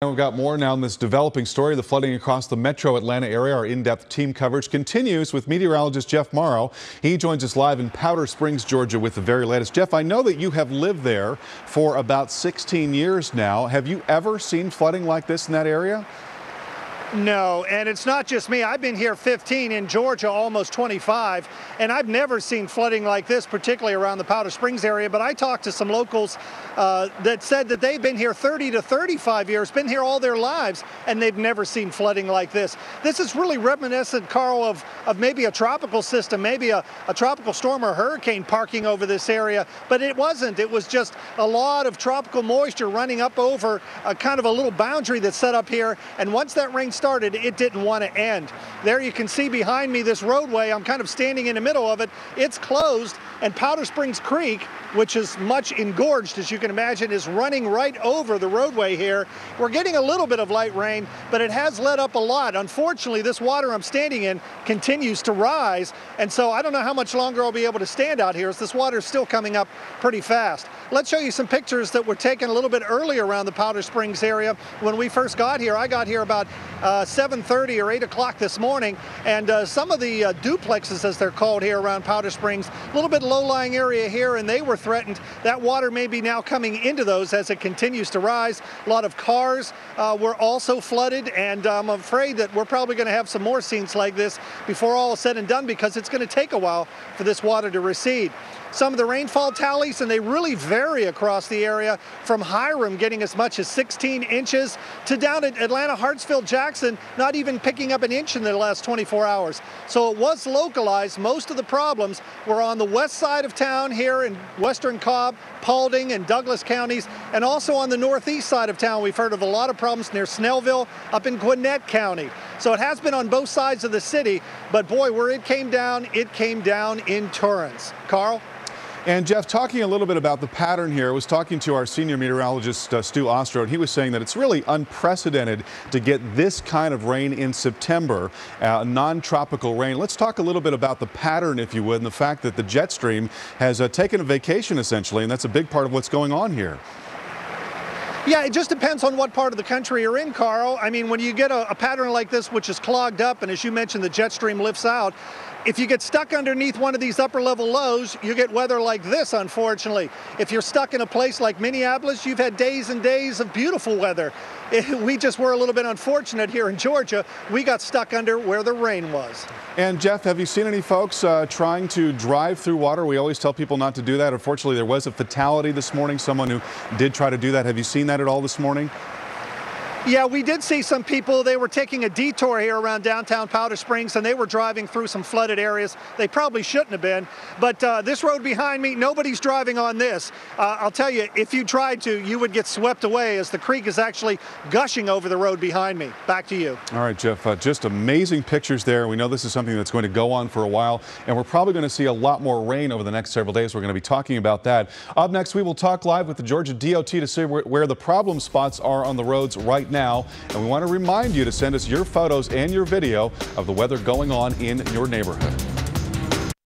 And we've got more now in this developing story. The flooding across the metro Atlanta area. Our in-depth team coverage continues with meteorologist Jeff Morrow. He joins us live in Powder Springs, Georgia with the very latest. Jeff, I know that you have lived there for about 16 years now. Have you ever seen flooding like this in that area? No, and it's not just me. I've been here 15, in Georgia almost 25, and I've never seen flooding like this, particularly around the Powder Springs area. But I talked to some locals that said that they've been here 30 to 35 years, been here all their lives, and they've never seen flooding like this. This is really reminiscent, Carl, of maybe a tropical system, maybe a tropical storm or hurricane parking over this area, but it wasn't. It was just a lot of tropical moisture running up over a kind of a little boundary that's set up here, and once that rain started, it didn't want to end. There you can see behind me this roadway. I'm kind of standing in the middle of it. It's closed, and Powder Springs Creek, which is much engorged, as you can imagine, is running right over the roadway here. We're getting a little bit of light rain, but it has let up a lot. Unfortunately, this water I'm standing in continues to rise, and so I don't know how much longer I'll be able to stand out here as this water is still coming up pretty fast. Let's show you some pictures that were taken a little bit earlier around the Powder Springs area. When we first got here, I got here about 7:30 or 8 o'clock this morning, and some of the duplexes, as they're called here around Powder Springs, a little bit low-lying area here, and they were threatened. That water may be now coming into those as it continues to rise. A lot of cars were also flooded, and I'm afraid that we're probably going to have some more scenes like this before all is said and done, because it's going to take a while for this water to recede. Some of the rainfall tallies, and they really vary across the area, from Hiram getting as much as 16 inches to down at Atlanta, Hartsfield, Jackson, not even picking up an inch in the last 24 hours. So it was localized. Most of the problems were on the west side of town here in western Cobb, Paulding, and Douglas counties, and also on the northeast side of town. We've heard of a lot of problems near Snellville, up in Gwinnett County. So it has been on both sides of the city, but boy, where it came down in torrents. Carl? And Jeff, talking a little bit about the pattern here, I was talking to our senior meteorologist, Stu Ostrode. He was saying that it's really unprecedented to get this kind of rain in September, non-tropical rain. Let's talk a little bit about the pattern, if you would, and the fact that the jet stream has taken a vacation, essentially, and that's a big part of what's going on here. Yeah, it just depends on what part of the country you're in, Carl. I mean, when you get a pattern like this, which is clogged up, and as you mentioned, the jet stream lifts out, if you get stuck underneath one of these upper level lows, you get weather like this, unfortunately. If you're stuck in a place like Minneapolis, you've had days and days of beautiful weather. We just were a little bit unfortunate here in Georgia. We got stuck under where the rain was. And Jeff, have you seen any folks trying to drive through water? We always tell people not to do that. Unfortunately, there was a fatality this morning, someone who did try to do that. Have you seen that at all this morning? Yeah, we did see some people. They were taking a detour here around downtown Powder Springs, and they were driving through some flooded areas. They probably shouldn't have been, but this road behind me, nobody's driving on this. I'll tell you, if you tried to, you would get swept away as the creek is actually gushing over the road behind me. Back to you. All right, Jeff, just amazing pictures there. We know this is something that's going to go on for a while, and we're probably going to see a lot more rain over the next several days. We're going to be talking about that. Up next, we will talk live with the Georgia DOT to see where the problem spots are on the roads right now, and we want to remind you to send us your photos and your video of the weather going on in your neighborhood.